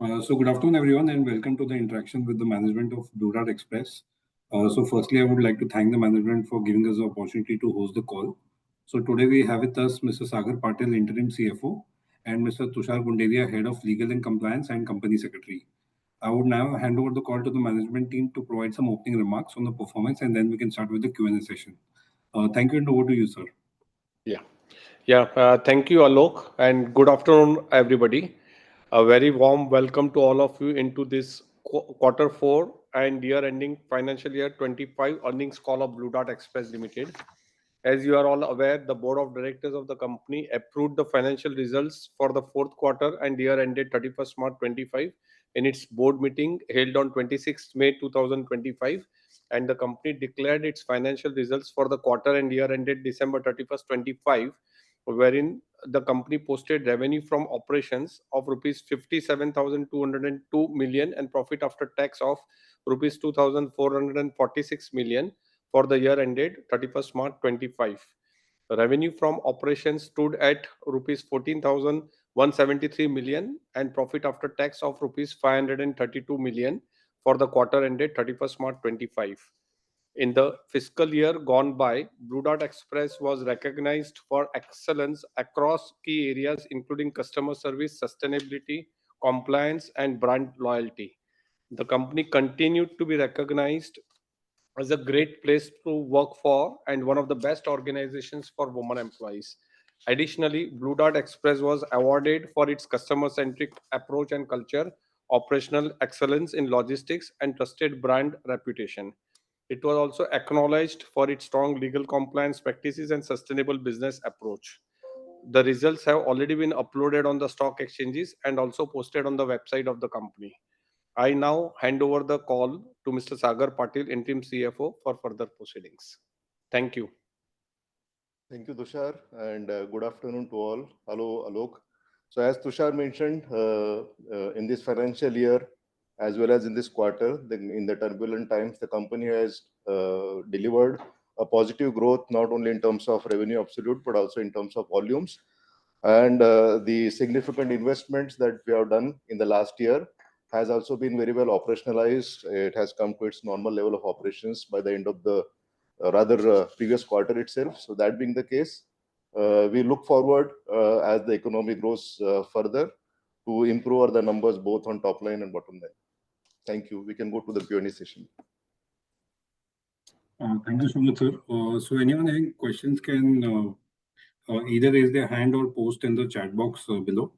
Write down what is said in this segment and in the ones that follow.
So good afternoon, everyone, and welcome to the interaction with the management of Blue Dart Express. So firstly, I would like to thank the management for giving us the opportunity to host the call. So today we have with us Mr. Sagar Patil, Interim CFO, and Mr. Tushar Gunderia, Head of Legal and Compliance and Company Secretary. I would now hand over the call to the management team to provide some opening remarks on the performance, and then we can start with the Q&A session. Thank you, and over to you, sir. Thank you, Alok, and good afternoon, everybody. A very warm welcome to all of you into this quarter 4 and year-ending financial year 25 earnings call of Blue Dart Express Limited. As you are all aware, the board of directors of the company approved the financial results for the fourth quarter and year ended 31st March 25 in its board meeting held on 26th May 2025, and the company declared its financial results for the quarter and year ended December 31st 25, wherein the company posted revenue from operations of rupees 57,202 million and profit after tax of rupees 2,446 million for the year ended 31st March 25. Revenue from operations stood at rupees 14,173 million and profit after tax of rupees 532 million for the quarter ended 31st March 25. In the fiscal year gone by, Blue Dart Express was recognized for excellence across key areas including customer service, sustainability, compliance, and brand loyalty. The company continued to be recognized as a great place to work for and one of the best organizations for women employees. Additionally, Blue Dart Express was awarded for its customer-centric approach and culture, operational excellence in logistics, and trusted brand reputation. It was also acknowledged for its strong legal compliance practices and sustainable business approach. The results have already been uploaded on the stock exchanges and also posted on the website of the company. I now hand over the call to Mr. Sagar Patil, Interim CFO, for further proceedings. Thank you. Thank you, Tushar, and good afternoon to all. Hello, Alok. So as Tushar mentioned, in this financial year, as well as in this quarter, in the turbulent times, the company has delivered a positive growth, not only in terms of revenue absolute, but also in terms of volumes. And the significant investments that we have done in the last year has also been very well operationalized. It has come to its normal level of operations by the end of the previous quarter itself. So that being the case, we look forward as the economy grows further to improve the numbers both on top line and bottom line. Thank you. We can go to the Q&A session. Thank you so much, sir. So anyone having questions can either raise their hand or post in the chat box below.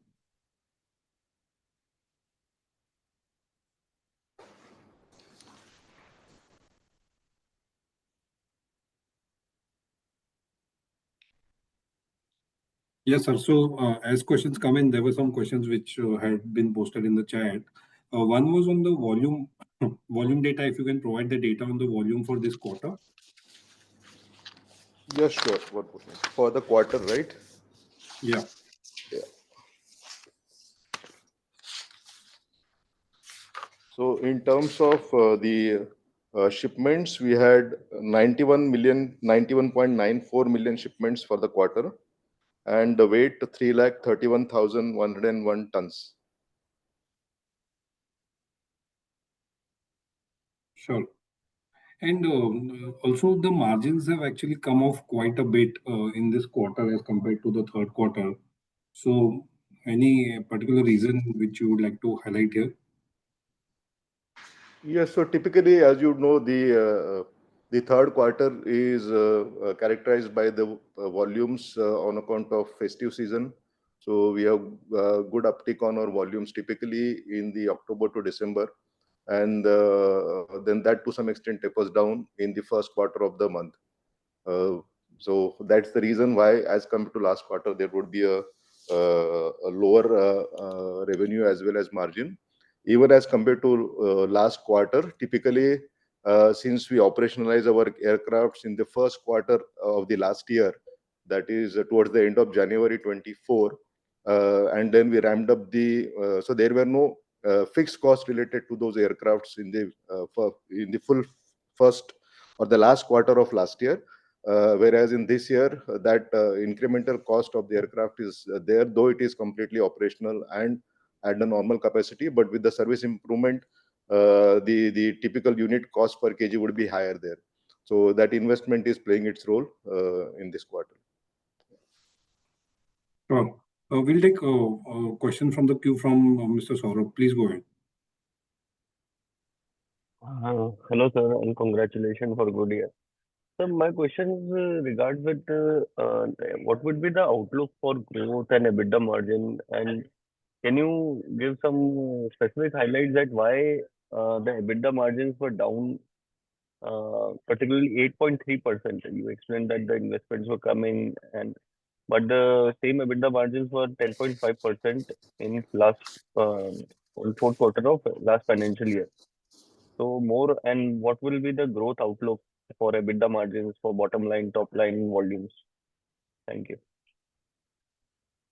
Yes, sir. So as questions come in, there were some questions which had been posted in the chat. One was on the volume data. If you can provide the data on the volume for this quarter. Yes, sure. For the quarter, right? Yeah. So in terms of the shipments, we had 91.94 million shipments for the quarter, and the weight 331,101 tons. Sure. And also the margins have actually come off quite a bit in this quarter as compared to the third quarter. So any particular reason which you would like to highlight here? Yes, so typically, as you know, the third quarter is characterized by the volumes on account of festive season. So we have good uptick on our volumes typically in the October to December, and then that to some extent tapers down in the first quarter of the month. So that's the reason why, as compared to last quarter, there would be a lower revenue as well as margin. Even as compared to last quarter, typically, since we operationalize our aircrafts in the first quarter of the last year, that is towards the end of January 24, and then we ramped up so there were no fixed costs related to those aircrafts in the full first or the last quarter of last year. Whereas in this year, that incremental cost of the aircraft is there, though it is completely operational and at the normal capacity, but with the service improvement, the typical unit cost per kg would be higher there. So that investment is playing its role in this quarter. Sure. We'll take a question from the queue from Mr. Saurabh. Please go ahead. Hello, sir, and congratulations for good year. So my question regards with what would be the outlook for growth and EBITDA margin, and can you give some specific highlights that why the EBITDA margins were down, particularly 8.3%? You explained that the investments were coming, but the same EBITDA margins were 10.5% in fourth quarter of last financial year. So more, and what will be the growth outlook for EBITDA margins for bottom line, top line volumes? Thank you.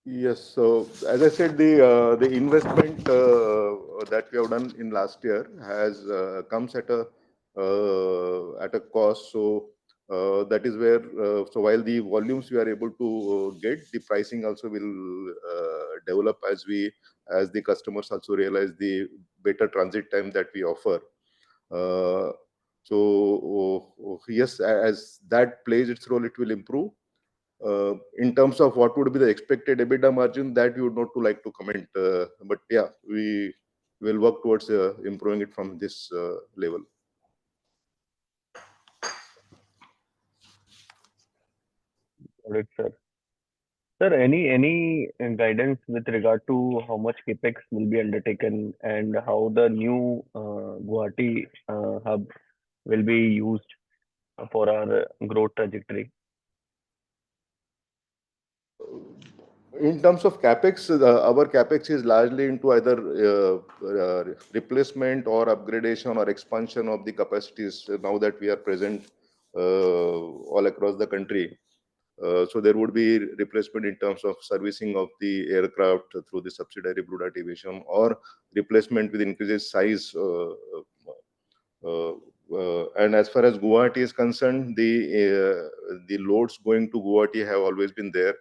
Yes. So as I said, the investment that we have done in last year has comes at a cost. So that is where so while the volumes we are able to get, the pricing also will develop as the customers also realize the better transit time that we offer. So yes, as that plays its role, it will improve. In terms of what would be the expected EBITDA margin, that we would not like to comment. But yeah, we will work towards improving it from this level. Got it, sir. Sir, any guidance with regard to how much CapEx will be undertaken and how the new Guwahati hub will be used for our growth trajectory? In terms of capex, our capex is largely into either replacement or upgradation or expansion of the capacities now that we are present all across the country. So there would be replacement in terms of servicing of the aircraft through the subsidiary Blue Dart Aviation, or replacement with increased size. And as far as Guwahati is concerned, the loads going to Guwahati have always been there.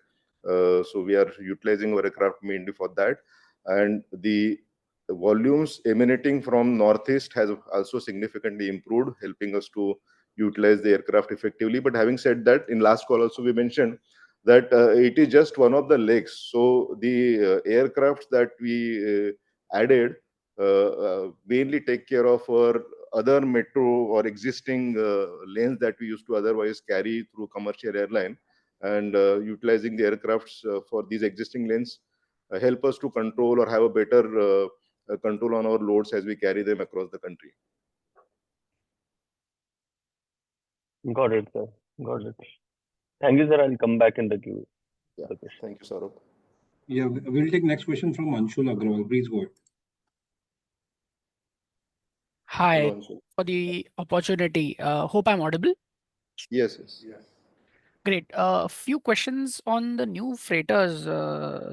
So we are utilizing our aircraft mainly for that. And the volumes emanating from Northeast has also significantly improved, helping us to utilize the aircraft effectively. But having said that, in last call also we mentioned that it is just one of the legs. So the aircraft that we added mainly take care of our other metro or existing lanes that we used to otherwise carry through commercial airline, and utilizing the aircrafts for these existing lanes help us to control or have a better control on our loads as we carry them across the country. Got it, sir. Got it. Thank you, sir. I'll come back in the queue. Yeah. Thank you, Saurabh. Yeah, we'll take next question from Anshul Agrawal. Please go ahead. Hi, Hello, Anshul. for the opportunity. Hope I'm audible. Yes, yes. Great. Few questions on the new freighters,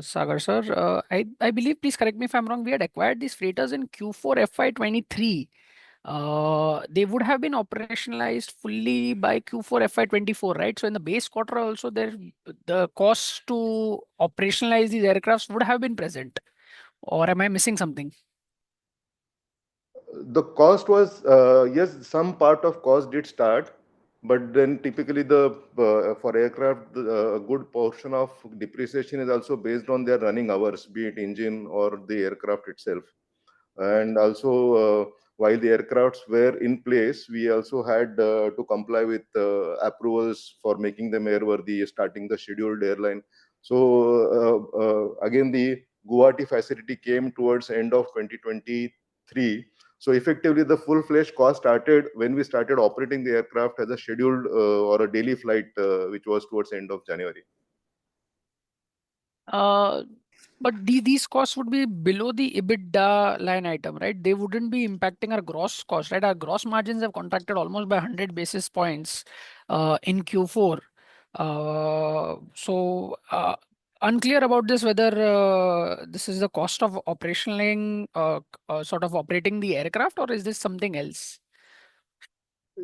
Sagar sir. I believe, please correct me if I'm wrong, we had acquired these freighters in Q4 FY23. They would have been operationalized fully by Q4 FY24, right? So in the base quarter also, the cost to operationalize these aircrafts would have been present. Or am I missing something? The cost was, yes, some part of cost did start, but then typically for aircraft, a good portion of depreciation is also based on their running hours, be it engine or the aircraft itself. And also, while the aircrafts were in place, we also had to comply with approvals for making them airworthy, starting the scheduled airline. So again, the Guwahati facility came towards end of 2023. So effectively, the full-fledged cost started when we started operating the aircraft as a scheduled or a daily flight, which was towards the end of January. But these costs would be below the EBITDA line item, right? They wouldn't be impacting our gross cost, right? Our gross margins have contracted almost by 100 basis points in Q4. So unclear about this, whether this is the cost of operationalizing, sort of operating the aircraft, or is this something else?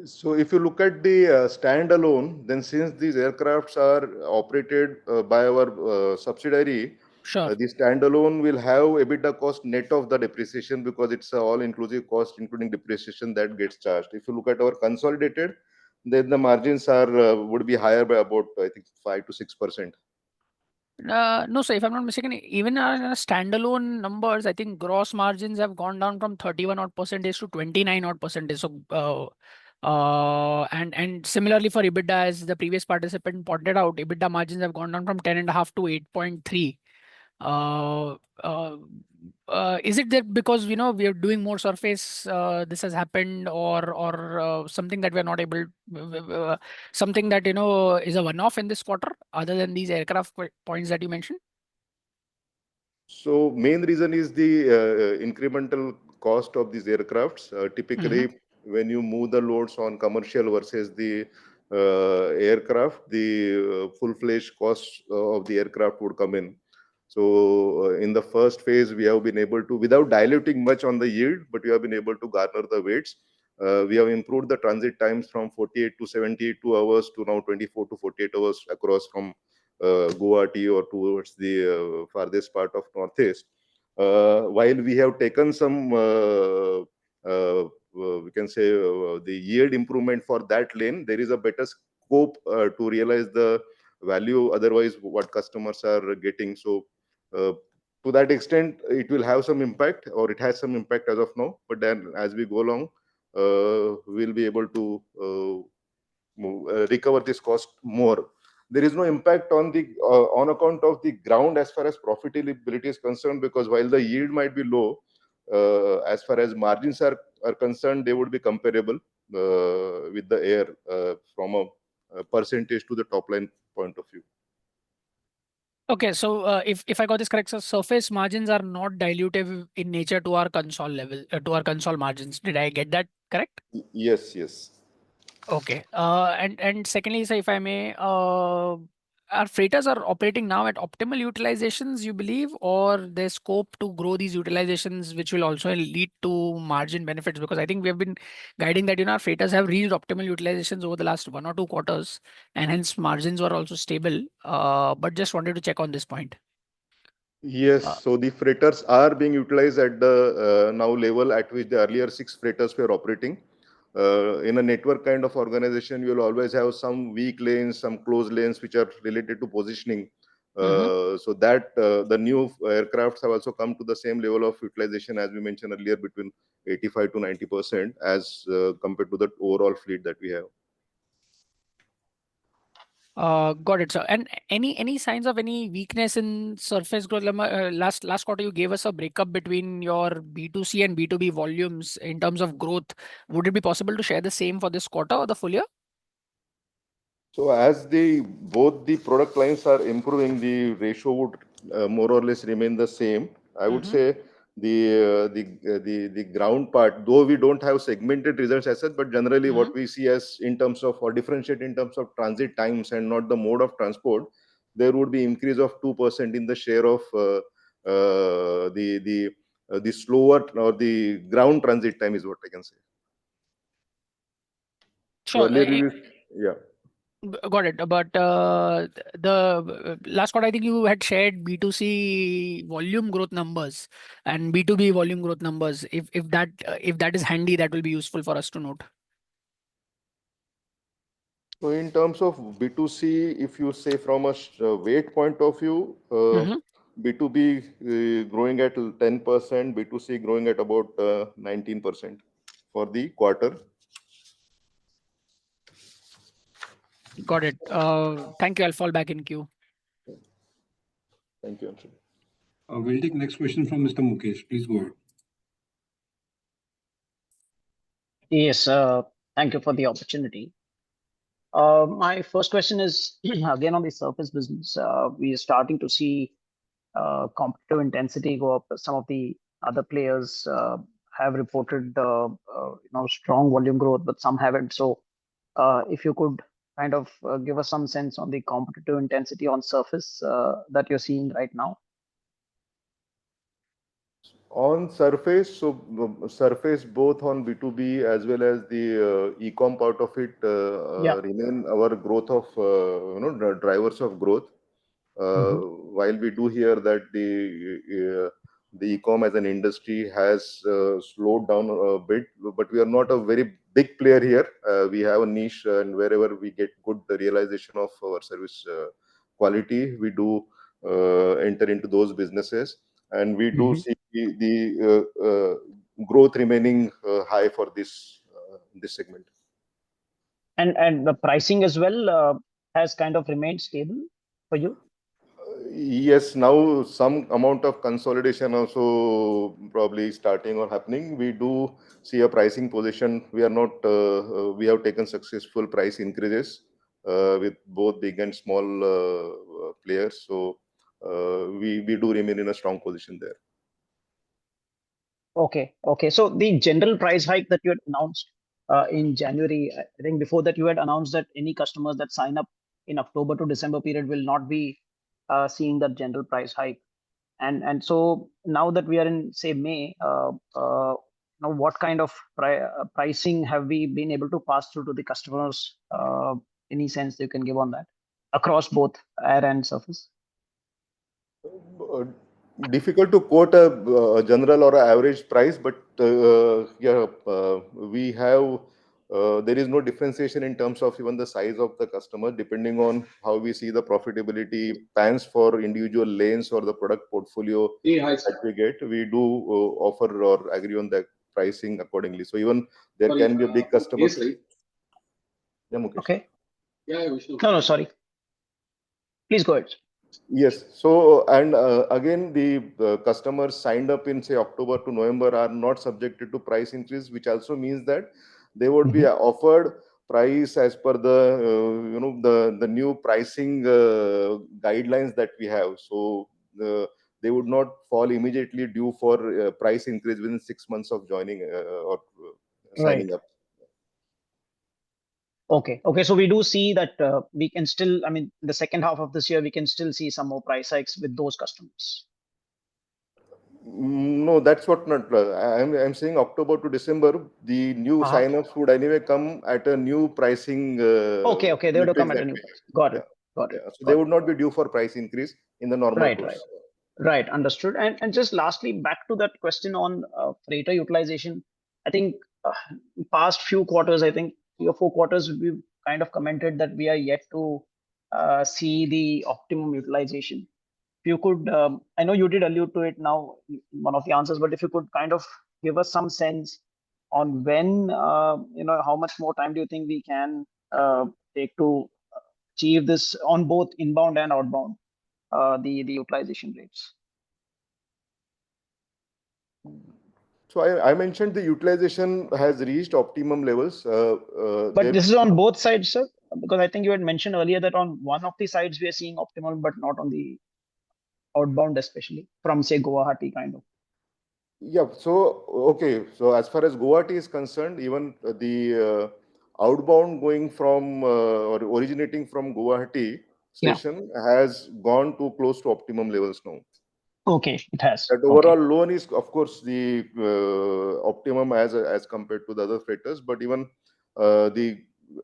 So if you look at the standalone, then since these aircrafts are operated by our subsidiary, Sure. The standalone will have EBITDA cost net of the depreciation because it's a all-inclusive cost, including depreciation that gets charged. If you look at our consolidated, then the margins are would be higher by about, I think, 5 to 6%. No, sir, if I'm not mistaken, even our standalone numbers, I think gross margins have gone down from 31 odd percentage to 29 odd percentage. So, and similarly for EBITDA, as the previous participant pointed out, EBITDA margins have gone down from 10.5 to 8.3. Uh, uh, is it that because we are doing more surface, this has happened, or something that we are not able, something that is a one-off in this quarter, other than these aircraft points that you mentioned? So main reason is the incremental cost of these aircrafts. Typically, when you move the loads on commercial versus the aircraft, the full-fledged cost of the aircraft would come in. So in the first phase, we have been able to, without diluting much on the yield, but we have been able to garner the weights. We have improved the transit times from 48 to 72 hours to now 24 to 48 hours across from Guwahati or towards the farthest part of Northeast. While we have taken some, we can say, the yield improvement for that lane, there is a better scope to realize the value otherwise what customers are getting. So to that extent, it will have some impact, or it has some impact as of now. But then as we go along, we'll be able to recover this cost more. There is no impact on the on account of the ground as far as profitability is concerned, because while the yield might be low, as far as margins are concerned, they would be comparable with the air from a percentage to the top line point of view. Okay, so if I got this correct, so surface margins are not dilutive in nature to our console level, to our console margins. Did I get that correct? Yes, yes. Okay. And secondly, sir, if I may, our freighters are operating now at optimal utilizations, you believe, or there's scope to grow these utilizations, which will also lead to margin benefits? Because I think we have been guiding that our freighters have reached optimal utilizations over the last 1 or 2 quarters, and hence margins were also stable. But just wanted to check on this point. Yes, so the freighters are being utilized at the now level at which the earlier 6 freighters were operating. In a network kind of organization, you will always have some weak lanes, some closed lanes which are related to positioning. So that the new aircrafts have also come to the same level of utilization as we mentioned earlier, between 85 to 90% as compared to the overall fleet that we have. Got it, sir. And any signs of any weakness in surface growth? Last quarter, you gave us a breakup between your B2C and B2B volumes in terms of growth. Would it be possible to share the same for this quarter or the full year? So as both the product lines are improving, the ratio would more or less remain the same. I would say the ground part, though we don't have segmented results as such, but generally what we see as in terms of, or differentiate in terms of transit times and not the mode of transport, there would be increase of 2% in the share of the slower or the ground transit time is what I can say. So Sure. earlier yeah. Got it. But the last quarter, I think you had shared B2C volume growth numbers and B2B volume growth numbers. If that is handy, that will be useful for us to note. So in terms of B2C, if you say from a weight point of view, B2B growing at 10%, B2C growing at about 19% for the quarter. Got it. Thank you. I'll fall back in queue. Thank you, Anshu. We'll take next question from Mr. Mukesh. Please go ahead. Yes, thank you for the opportunity. My first question is again on the surface business. We are starting to see competitive intensity go up. Some of the other players have reported strong volume growth, but some haven't. So if you could kind of give us some sense on the competitive intensity on surface that you're seeing right now. On surface, so surface both on B2B as well as the e-com part of it remain our growth of drivers of growth. While we do hear that the e-com as an industry has slowed down a bit, but we are not a very big player here. We have a niche, and wherever we get good realization of our service quality, we do enter into those businesses, and we do see the growth remaining high for this segment. And the pricing as well has kind of remained stable for you? Yes, now some amount of consolidation also probably starting or happening. We do see a pricing position. We are not, we have taken successful price increases with both big and small players. So we do remain in a strong position there. Okay. So the general price hike that you had announced in January, I think before that you had announced that any customers that sign up in October to December period will not be seeing that general price hike. And so now that we are in, say, May, now what kind of pricing have we been able to pass through to the customers? Any sense you can give on that across both air and surface? Difficult to quote a general or a average price, but yeah, we have there is no differentiation in terms of even the size of the customer, depending on how we see the profitability pans for individual lanes or the product portfolio that we get. We do offer or agree on the pricing accordingly. So even there can be a big customer. Yeah, Mukesh. Okay. No, sorry. Please go ahead. Yes. So, and again, the customers signed up in, say, October to November are not subjected to price increase, which also means that they would be offered price as per the the new pricing guidelines that we have. So they would not fall immediately due for price increase within 6 months of joining or signing up. Okay. So we do see that we can still, I mean, the second half of this year, we can still see some more price hikes with those customers. No, that's what not. I'm saying October to December, the new sign-ups would anyway come at a new pricing. Okay. They would come at a new price. Got it. So they would not be due for price increase in the normal course. Right. Understood. And just lastly, back to that question on freighter utilization. I think past few quarters, I think 3 or 4 quarters, we've kind of commented that we are yet to see the optimum utilization. If you could, I know you did allude to it now in one of the answers, but if you could kind of give us some sense on when, how much more time do you think we can take to achieve this on both inbound and outbound, the utilization rates? So I mentioned the utilization has reached optimum levels. But this is on both sides, sir, because I think you had mentioned earlier that on one of the sides we are seeing optimal, but not on the outbound, especially from, say, Guwahati kind of. Yeah. So okay. So as far as Guwahati is concerned, even the outbound going from or originating from Guwahati station has gone to close to optimum levels now. Okay, it has. That overall loan is, of course, the optimum as compared to the other freighters, but even the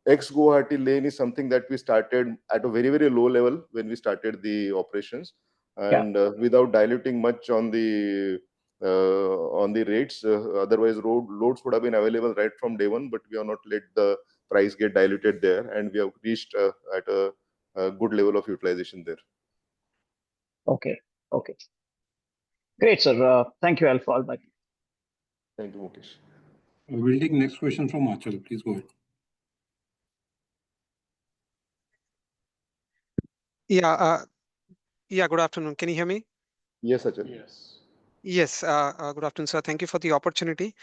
ex-Guwahati lane is something that we started at a very, very low level when we started the operations, and without diluting much on the rates. Otherwise, loads would have been available right from day one, but we have not let the price get diluted there, and we have reached at a good level of utilization there. Okay. Great, sir. Thank you, Alpha. Thank you, Mukesh. We'll take next question from Achal. Please go ahead. Yeah, good afternoon. Can you hear me? Yes, Achal. Yes, good afternoon, sir. Thank you for the opportunity.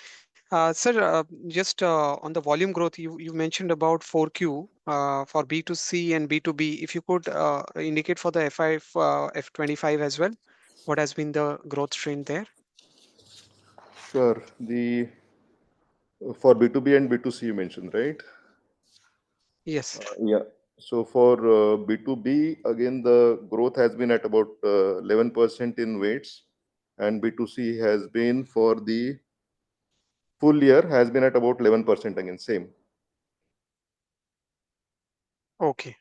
Sir, just on the volume growth, you mentioned about 4Q for B2C and B2B. If you could indicate for the F25 as well, what has been the growth trend there? Sure. For B2B and B2C you mentioned, right? Yes. Yeah. So for B2B, again, the growth has been at about 11% in weights, and B2C has been for the full year has been at about 11% again, same. Okay.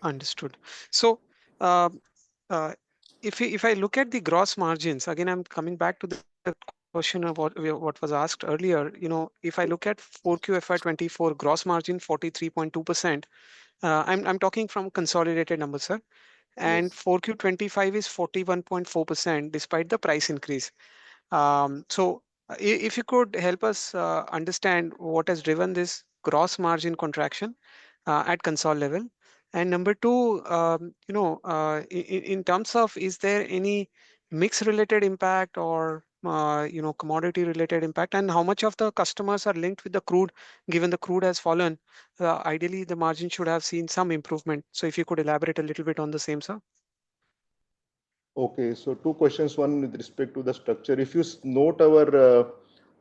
Understood. So if I look at the gross margins, again, I'm coming back to the question of what was asked earlier. If I look at 4Q FY24 gross margin 43.2%, I'm talking from consolidated numbers, sir. And Yes. 4Q25 is 41.4% despite the price increase. If you could help us understand what has driven this gross margin contraction at console level. And number two, in terms of, is there any mix related impact or commodity related impact, and how much of the customers are linked with the crude, given the crude has fallen? Ideally, the margin should have seen some improvement. So if you could elaborate a little bit on the same, sir. Okay, so two questions. One with respect to the structure. If you note our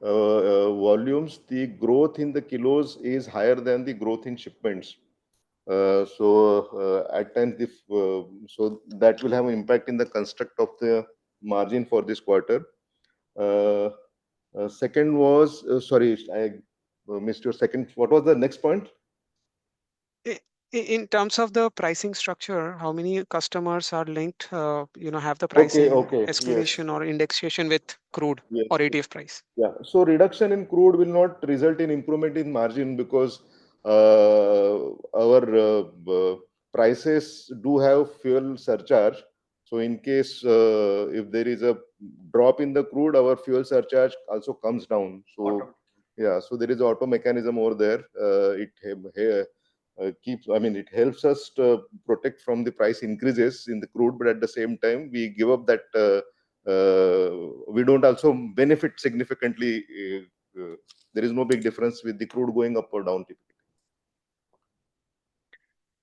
volumes, the growth in the kilos is higher than the growth in shipments. At times, if so, that will have an impact in the construct of the margin for this quarter. Second was, sorry, I missed your second. What was the next point? In terms of the pricing structure, how many customers are linked, have the pricing Okay, yes, escalation or indexation with crude yes. or ATF price? Yeah, so reduction in crude will not result in improvement in margin because our prices do have fuel surcharge. So in case if there is a drop in the crude, our fuel surcharge also comes down. So yeah, so there is auto mechanism over there. I mean, it helps us to protect from the price increases in the crude, but at the same time, we give up that. We don't also benefit significantly. There is no big difference with the crude going up or down typically.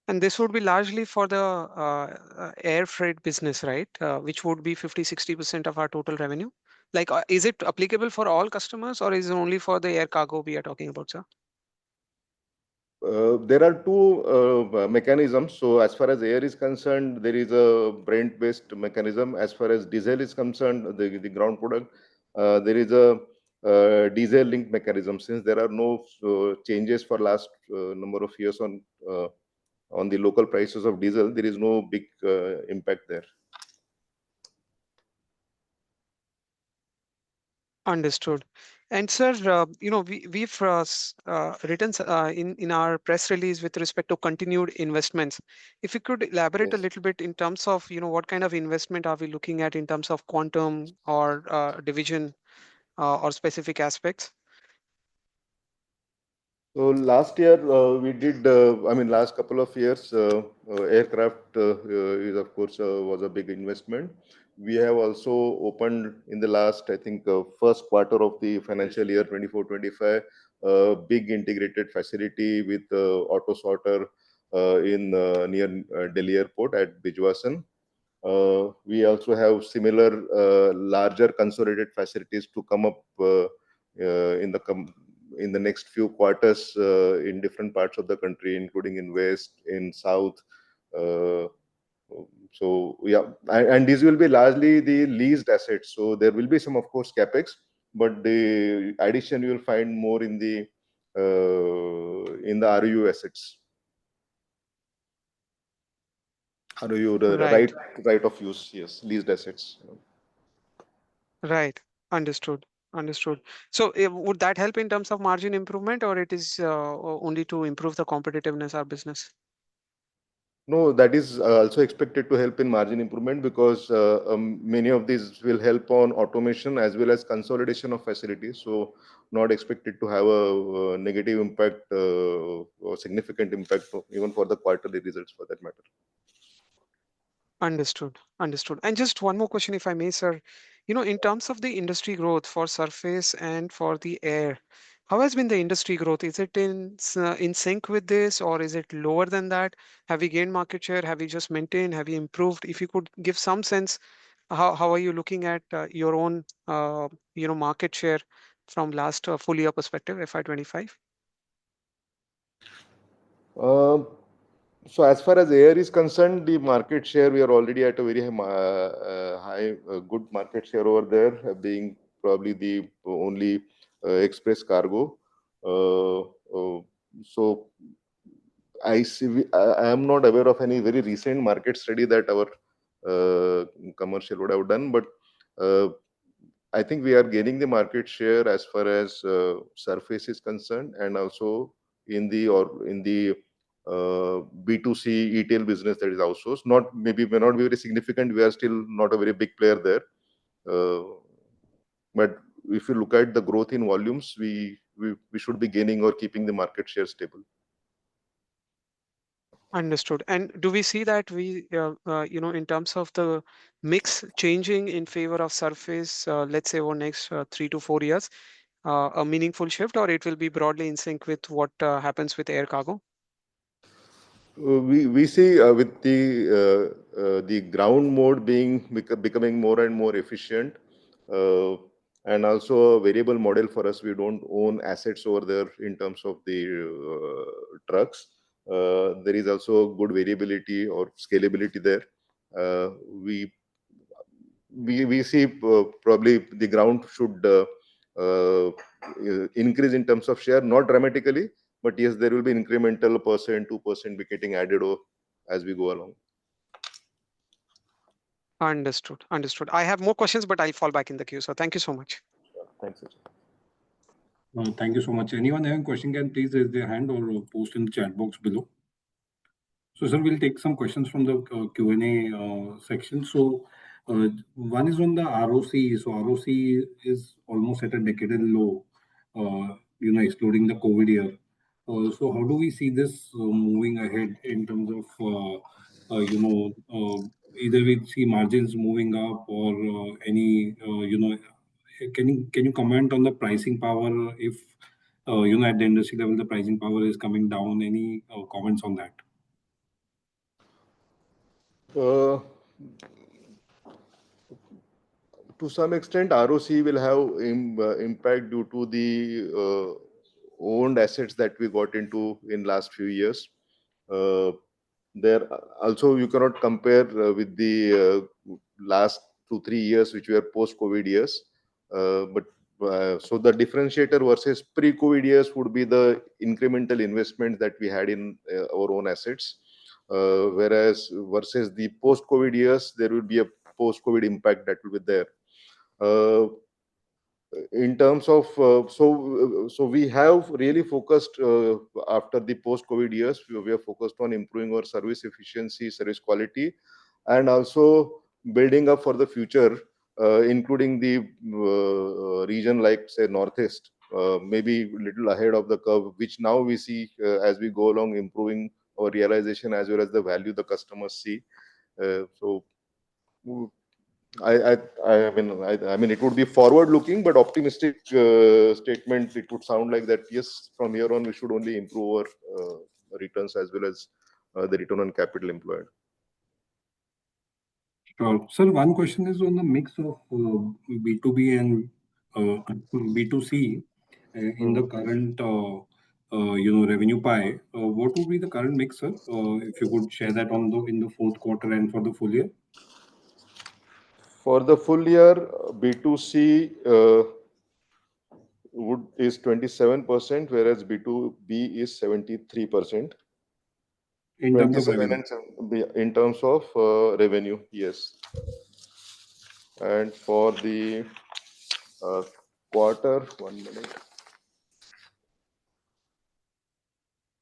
And this would be largely for the air freight business, right? Which would be 50-60% of our total revenue. Like, is it applicable for all customers, or is it only for the air cargo we are talking about, sir? There are two mechanisms. So as far as air is concerned, there is a Brent-based mechanism. As far as diesel is concerned, the ground product, there is a diesel-linked mechanism. Since there are no changes for last number of years on the local prices of diesel, there is no big impact there. Understood. And sir, we've written in our press release with respect to continued investments. If you could elaborate a Yes. little bit in terms of, what kind of investment are we looking at in terms of quantum or division or specific aspects? So last year we did, I mean, last couple of years, aircraft is of course was a big investment. We have also opened in the last, I think, first quarter of the financial year 24-25, big integrated facility with auto sorter in near Delhi Airport at Bijwasan. We also have similar larger consolidated facilities to come up in the next few quarters in different parts of the country, including in West, in South. Uh, so yeah, and these will be largely the leased assets. So there will be some, of course, capex, but the addition you will find more in the ROU assets. ROU, the Right. right of use, yes, leased assets. Right. Understood. Understood. So would that help in terms of margin improvement, or it is only to improve the competitiveness of our business? No, that is also expected to help in margin improvement because many of these will help on automation as well as consolidation of facilities. So not expected to have a negative impact or significant impact even for the quarterly results for that matter. Understood. Understood. And just one more question, if I may, sir. In terms of the industry growth for surface and for the air, how has been the industry growth? Is it in sync with this, or is it lower than that? Have we gained market share? Have we just maintained? Have we improved? If you could give some sense, how are you looking at your own, market share from last full year perspective, FY25? So as far as air is concerned, the market share, we are already at a very good market share over there, being probably the only express cargo. So I am not aware of any very recent market study that our commercial would have done. But I think we are gaining the market share as far as surface is concerned, and also in the B2C retail business that is outsourced. May not be very significant. We are still not a very big player there. But if you look at the growth in volumes, we should be gaining or keeping the market share stable. Understood. And do we see that in terms of the mix changing in favor of surface, let's say over next 3 to 4 years, a meaningful shift, or it will be broadly in sync with what happens with air cargo? We see with the ground mode becoming more and more efficient, and also a variable model for us. We don't own assets over there in terms of the trucks. There is also good variability or scalability there. We see probably the ground should increase in terms of share, not dramatically, but yes, there will be incremental 1%, 2% be getting added as we go along. Understood. Understood. I have more questions, but I'll fall back in the queue. So thank you so much. Thanks, Sachin. Thank you so much. Anyone having a question can please raise their hand or post in the chat box below. So, sir, we'll take some questions from the Q&A section. So, one is on the ROC. So, ROC is almost at a decadal low, excluding the COVID year. So, how do we see this moving ahead in terms of, either we see margins moving up or any, can you comment on the pricing power if, at the industry level, the pricing power is coming down? Any comments on that? To some extent, ROC will have impact due to the owned assets that we got into in last few years. There also you cannot compare with the last 2-3 years, which were post-COVID years. So the differentiator versus pre-COVID years would be the incremental investment that we had in our own assets. Whereas versus the post-COVID years, there will be a post-COVID impact that will be there. In terms of so we have really focused after the post-COVID years. We are focused on improving our service efficiency, service quality, and also building up for the future, including the region like say Northeast, maybe a little ahead of the curve, which now we see as we go along, improving our realization as well as the value the customers see. So I mean, it would be forward-looking, but optimistic statement. It would sound like that. Yes, from here on, we should only improve our returns as well as the return on capital employed. Sure. Sir, one question is on the mix of B2B and B2C in the current revenue pie. What would be the current mix, sir? If you could share that in the fourth quarter and for the full year. For the full year, B2C is 27%, whereas B2B is 73%. In terms of revenue. In terms of revenue, yes. And for the quarter, 1 minute.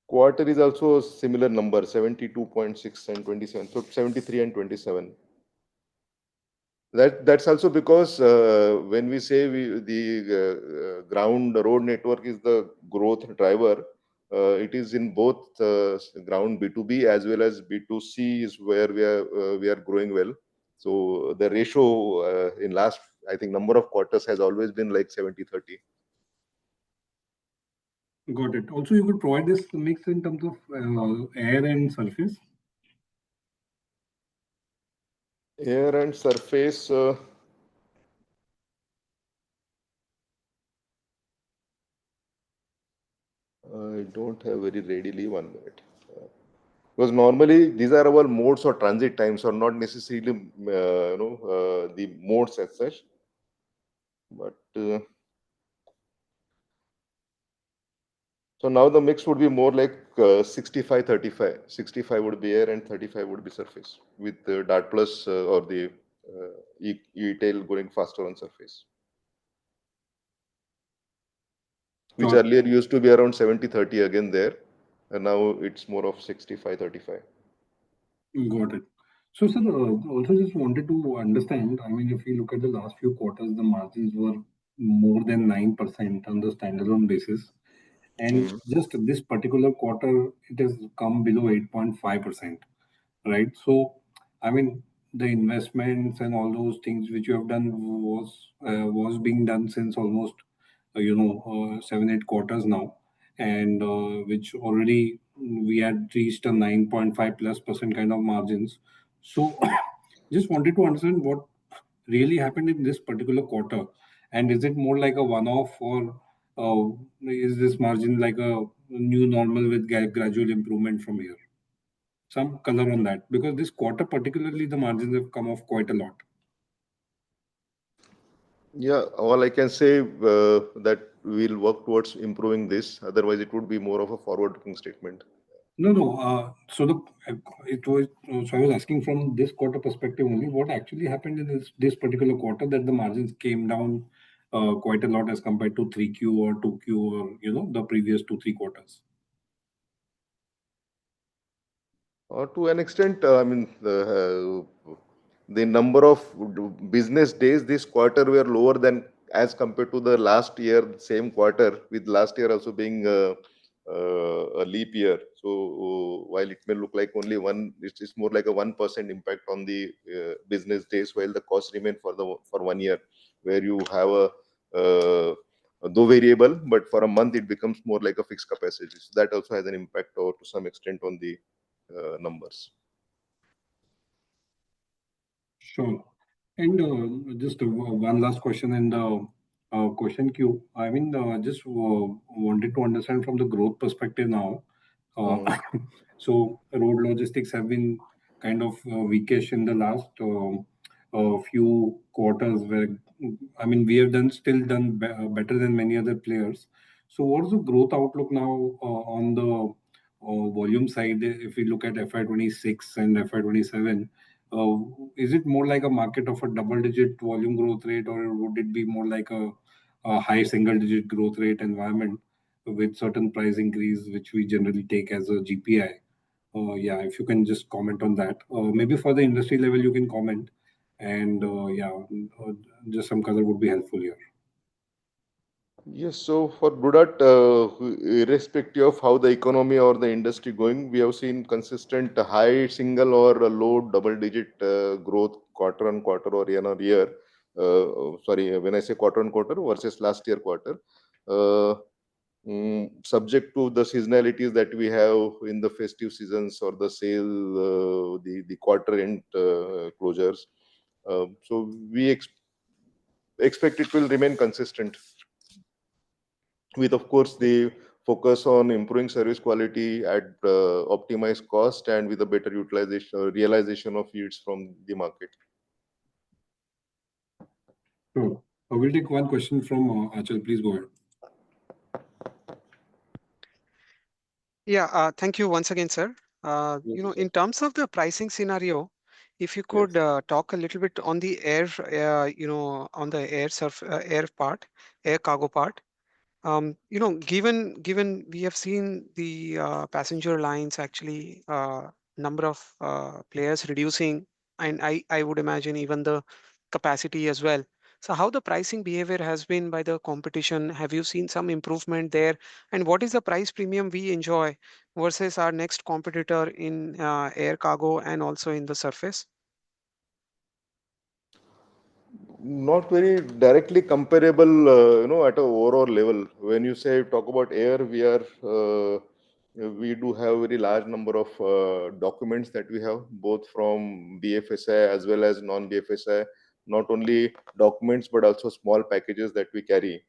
Quarter is also a similar number, 72.6 and 27. So 73 and 27. That's also because when we say the ground road network is the growth driver, it is in both ground B2B as well as B2C is where we are growing well. So the ratio in last, I think, number of quarters has always been like 70-30. Got it. Also, you could provide this mix in terms of air and surface. Air and surface. I don't have very readily 1 minute. Because normally these are our modes or transit times, or not necessarily the modes as such. But So now the mix would be more like 65-35. 65 would be air and 35 would be surface, with the Dart Plus or the E-tail going faster on surface, which Sure. earlier used to be around 70-30 again there, and now it's more of 65-35. Got it. So, sir, also just wanted to understand, I mean, if you look at the last few quarters, the margins were more than 9% on the standalone basis. And Mm. just this particular quarter, it has come below 8.5%, right? So, I mean, the investments and all those things which you have done was being done since almost 7-8 quarters now, and which already we had reached a 9.5 plus percent kind of margins. So, just wanted to understand what really happened in this particular quarter, and is it more like a one-off, or is this margin like a new normal with gradual improvement from here? Some color on that, because this quarter particularly the margins have come off quite a lot. Yeah, all I can say that we'll work towards improving this. Otherwise, it would be more of a forward-looking statement. No, no. It was. So I was asking from this quarter perspective only. What actually happened in this particular quarter that the margins came down quite a lot as compared to 3Q or 2Q, or the previous 2-3 quarters. To an extent, I mean, the number of business days this quarter were lower than as compared to the last year, same quarter, with last year also being a leap year. So while it may look like only one, it's more like a 1% impact on the business days, while the cost remain for 1 year, where you have a though variable, but for a month it becomes more like a fixed capacity. So that also has an impact, or to some extent, on the numbers. Sure. And just one last question in the question queue. I mean, just wanted to understand from the growth perspective now. Uh, Mm. so road logistics have been kind of weakish in the last few quarters. Where I mean, we have still done better than many other players. So, what's the growth outlook now on the volume side? If we look at FY26 and FY27, uh, is it more like a market of a double-digit volume growth rate, or would it be more like a high single-digit growth rate environment with certain price increase, which we generally take as a GPI? Yeah, if you can just comment on that. Maybe for the industry level, you can comment. And yeah, uh, just some color would be helpful here. Yes, so for Blue Dart, irrespective of how the economy or the industry going, we have seen consistent high single or a low double-digit growth quarter on quarter or year on year. Sorry, when I say quarter on quarter versus last year quarter, uh, subject to the seasonalities that we have in the festive seasons or the sale, the quarter end closures. So we expect it will remain consistent, with, of course, the focus on improving service quality at optimized cost, and with a better utilization or realization of yields from the market. Sure. We'll take one question from Achal. Please go ahead. Yeah, thank you once again, sir. Yes, sir. In terms of the pricing scenario, if you Yes. could talk a little bit on the air, on the air part, air cargo part. Given we have seen the passenger lines actually number of players reducing, and I would imagine even the capacity as well. So how the pricing behavior has been by the competition? Have you seen some improvement there? And what is the price premium we enjoy versus our next competitor in air cargo and also in the surface? Not very directly comparable, at a overall level. When you say talk about air, we do have a very large number of documents that we have, both from BFSI as well as non-BFSI. Not only documents, but also small packages that we carry.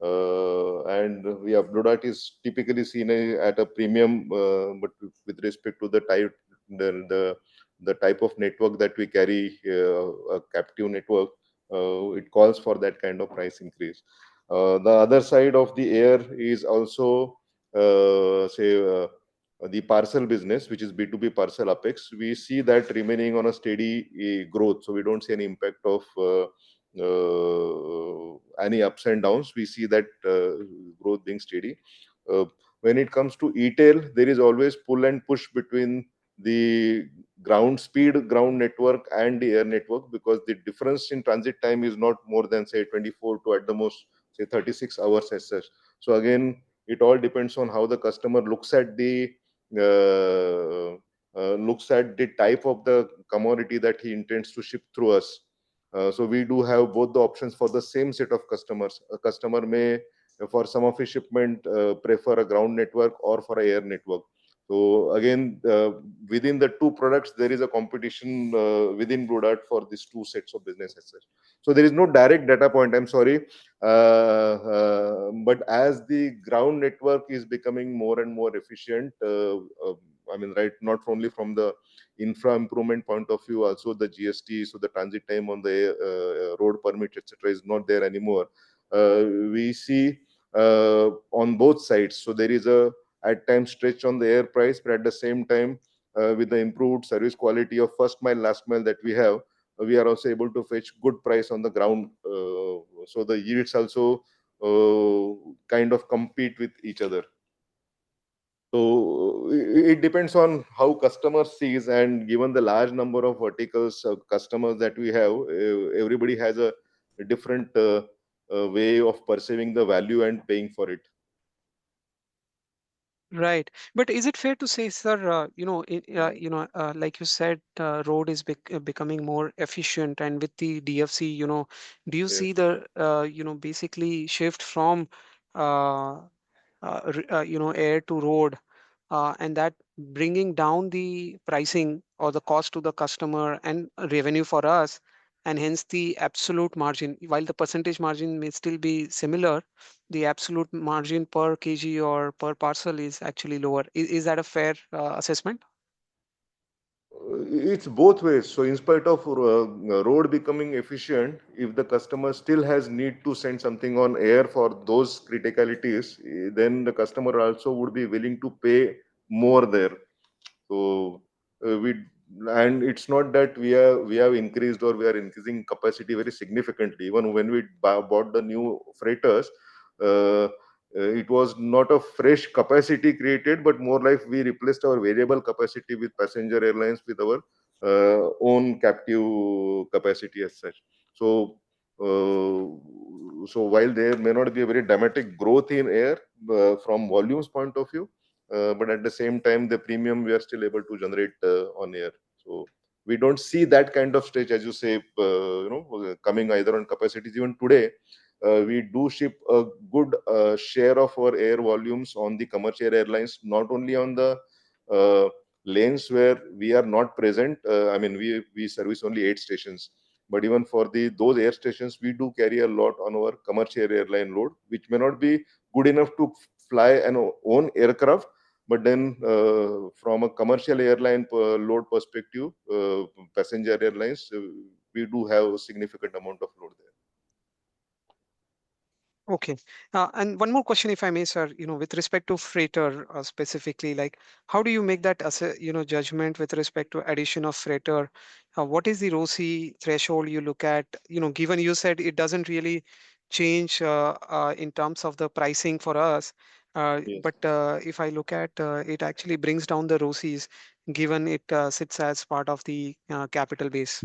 And we have Blue Dart is typically seen at a premium, but with respect to the the type of network that we carry, a captive network, it calls for that kind of price increase. The other side of the air is also the parcel business, which is B2B parcel Apex, we see that remaining on a steady growth. So we don't see any impact of any ups and downs. We see that growth being steady. When it comes to e-tail, there is always pull and push between the ground network and the air network, because the difference in transit time is not more than say 24 to at the most say 36 hours as such. So again, it all depends on how the customer looks at the type of the commodity that he intends to ship through us. So we do have both the options for the same set of customers. A customer may, for some of his shipment, prefer a ground network or for a air network. So again, within the two products, there is a competition within Blue Dart for these two sets of business as such. So there is no direct data point, I'm sorry. But as the ground network is becoming more and more efficient, I mean, right, not only from the infra improvement point of view, also the GST, so the transit time on the road permit, etc., is not there anymore. We see on both sides. So there is a at times stretch on the air price, but at the same time, with the improved service quality of first mile, last mile that we have, we are also able to fetch good price on the ground. So the yields also kind of compete with each other. So it depends on how customer sees, and given the large number of verticals customers that we have, everybody has a different way of perceiving the value and paying for it. Right. But is it fair to say, sir, like you said, road is becoming more efficient, and with the DFC, do you Yes. see the, basically shift from, air to road, and that bringing down the pricing or the cost to the customer and revenue for us, and hence the absolute margin, while the percentage margin may still be similar, the absolute margin per kg or per parcel is actually lower. Is that a fair assessment? It's both ways. So in spite of road becoming efficient, if the customer still has need to send something on air for those criticalities, then the customer also would be willing to pay more there. So we and it's not that we have increased or we are increasing capacity very significantly. Even when we bought the new freighters, it was not a fresh capacity created, but more like we replaced our variable capacity with passenger airlines with our own captive capacity as such. So so while there may not be a very dramatic growth in air from volumes point of view, but at the same time, the premium we are still able to generate on air. So we don't see that kind of stretch, as you say, coming either on capacities. Even today, we do ship a good share of our air volumes on the commercial airlines, not only on the lanes where we are not present. I mean, we service only 8 stations. But even for those air stations, we do carry a lot on our commercial airline load, which may not be good enough to fly an own aircraft. But then, from a commercial airline load perspective, passenger airlines, we do have a significant amount of load there. Okay. And one more question, if I may, sir, with respect to freighter specifically, like how do you make that judgment with respect to addition of freighter? What is the ROCE threshold you look at? Given you said it doesn't really change in terms of the pricing for us, Yes. but if I look at it actually brings down the ROCEs, given it sits as part of the capital base.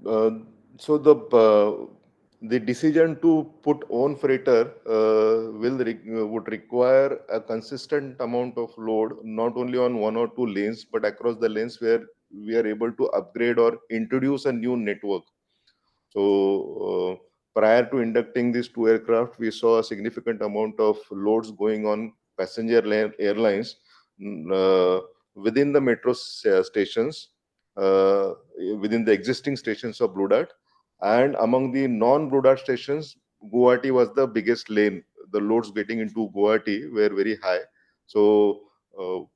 Uh, so the decision to put own freighter would require a consistent amount of load, not only on one or two lanes, but across the lanes where we are able to upgrade or introduce a new network. So prior to inducting these two aircraft, we saw a significant amount of loads going on passenger airlines within the metro stations, uh, within the existing stations of Blue Dart, and among the non-Blue Dart stations, Guwahati was the biggest lane. The loads getting into Guwahati were very high. So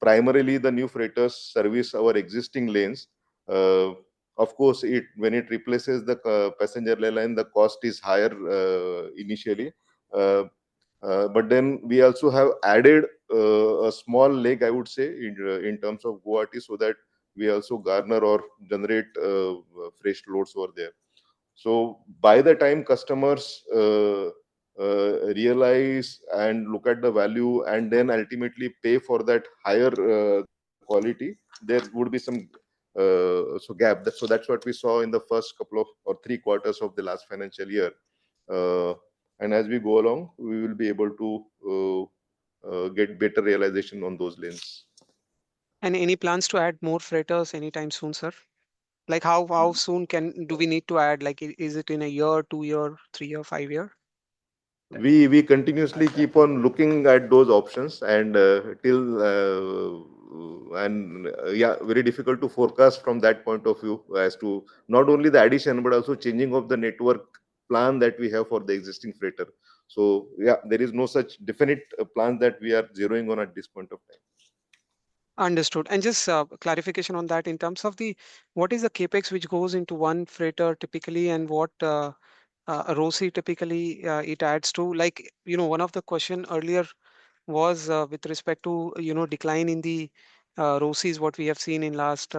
primarily, the new freighters service our existing lanes. Of course, when it replaces the passenger airline, the cost is higher initially. Uh, But then we also have added a small leg, I would say, in terms of Guwahati, so that we also garner or generate fresh loads over there. So by the time customers realize and look at the value and then ultimately pay for that higher quality, there would be some gap. So that's what we saw in the first couple of or 3 quarters of the last financial year. And as we go along, we will be able to get better realization on those lanes. And any plans to add more freighters anytime soon, sir? Like how soon do we need to add? Like is it in a year, 2 year, 3 year, 5 year? We continuously keep on looking at those options, and yeah, very difficult to forecast from that point of view as to not only the addition but also changing of the network plan that we have for the existing freighter. So yeah, there is no such definite plan that we are zeroing on at this point of time. Understood. And just clarification on that in terms of what is the capex which goes into one freighter typically, and what ROCE typically it adds to? Like, one of the question earlier was with respect to decline in the ROCEs what we have seen in last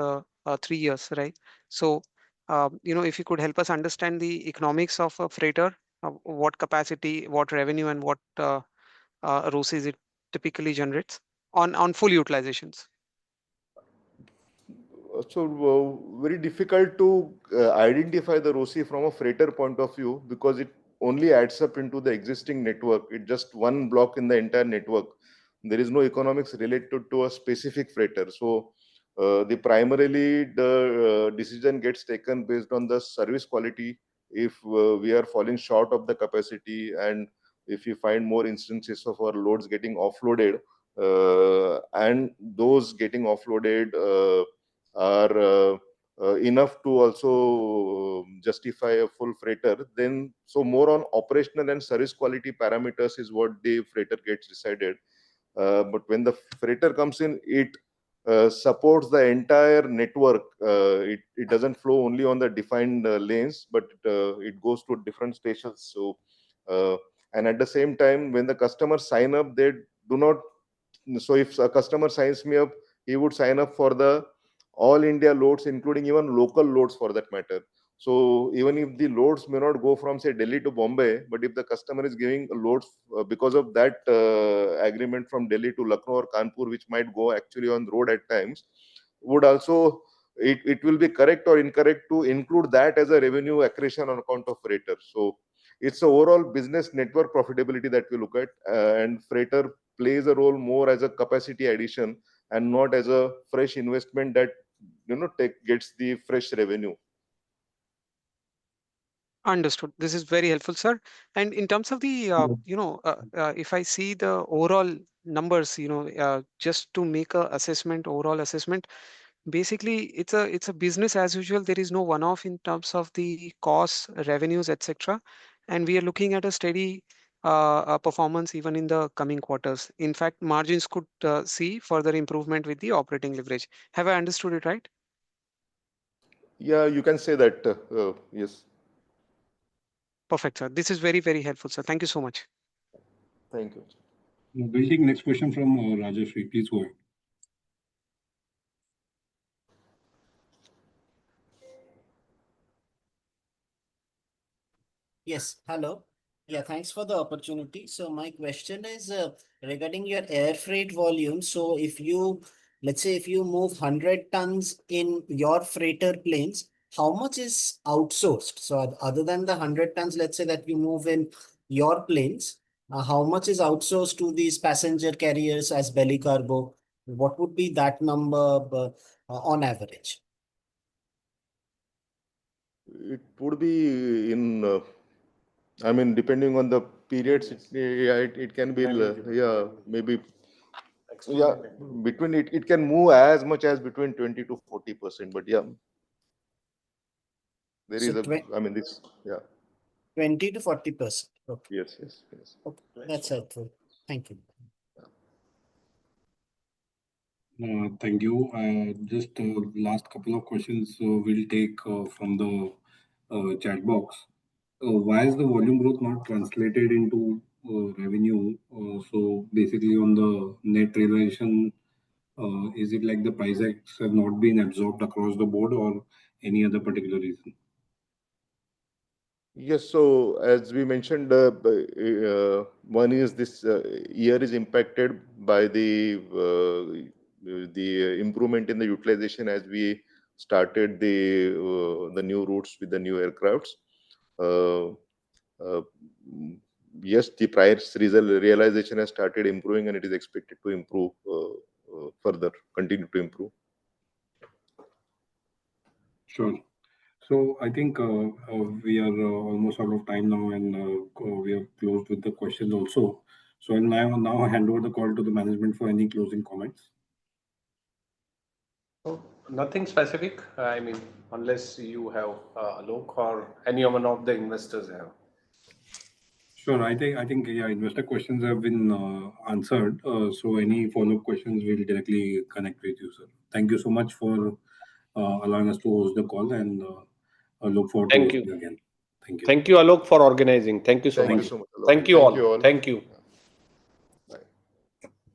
3 years, right? So if you could help us understand the economics of a freighter, what capacity, what revenue, and what ROCEs it typically generates on full utilizations. So very difficult to identify the ROCE from a freighter point of view, because it only adds up into the existing network. It's just one block in the entire network. There is no economics related to a specific freighter. So the decision gets taken based on the service quality. If we are falling short of the capacity, and if you find more instances of our loads getting offloaded, and those getting offloaded are enough to also justify a full freighter, then so more on operational and service quality parameters is what the freighter gets decided. But when the freighter comes in, it supports the entire network. It doesn't flow only on the defined lanes, but it goes to different stations. So and at the same time, when the customers sign up, they do not. So if a customer signs me up, he would sign up for the all India loads, including even local loads for that matter. So even if the loads may not go from say Delhi to Bombay, but if the customer is giving loads because of that agreement from Delhi to Lucknow or Kanpur, which might go actually on road at times, would also it will be correct or incorrect to include that as a revenue accretion on account of freighter. So it's the overall business network profitability that we look at, and freighter plays a role more as a capacity addition and not as a fresh investment that gets the fresh revenue. Understood. This is very helpful, sir. And in terms of the, if I see the overall numbers, just to make a overall assessment, basically it's a business as usual. There is no one-off in terms of the costs, revenues, etc. And we are looking at a steady performance even in the coming quarters. In fact, margins could see further improvement with the operating leverage. Have I understood it right? Yeah, you can say that. Yes. Perfect, sir. This is very, very helpful, sir. Thank you so much. Thank you. We'll take next question from Rajeshri. Please go ahead. Yes, hello. Yeah, thanks for the opportunity. So my question is regarding your air freight volume. So let's say if you move 100 tons in your freighter planes, how much is outsourced? So other than the 100 tons, let's say that you move in your planes, how much is outsourced to these passenger carriers as belly cargo? What would be that number on average? It would be in, I mean, depending on the periods, it can be, yeah, maybe, yeah, between it can move as much as between 20 to 40%. But yeah, there So is I mean, this, yeah. 20 to 40%. Okay. Yes. Okay. That's helpful. Thank you. Thank you. Just last couple of questions we'll take from the chat box. Why is the volume growth not translated into revenue. So basically on the net realization, is it like the price hikes have not been absorbed across the board or any other particular reason? Yes, so as we mentioned, one is this year is impacted by the improvement in the utilization as we started the new routes with the new aircrafts. Uh, uh, yes, the price realization has started improving, and it is expected to improve further, continue to improve. Sure. So I think we are almost out of time now, and we have closed with the questions also. So I'll now hand over the call to the management for any closing comments. Nothing specific. I mean, unless you have Alok or any one of the investors have. Sure. I think yeah, investor questions have been answered. So any follow-up questions, we'll directly connect with you, sir. Thank you so much for allowing us to host the call, and I look forward to Thank hosting you. again. Thank you. Thank you, Alok, for organizing. Thank you so Thank you much. so much. Thank you Thank all. you all. Thank you.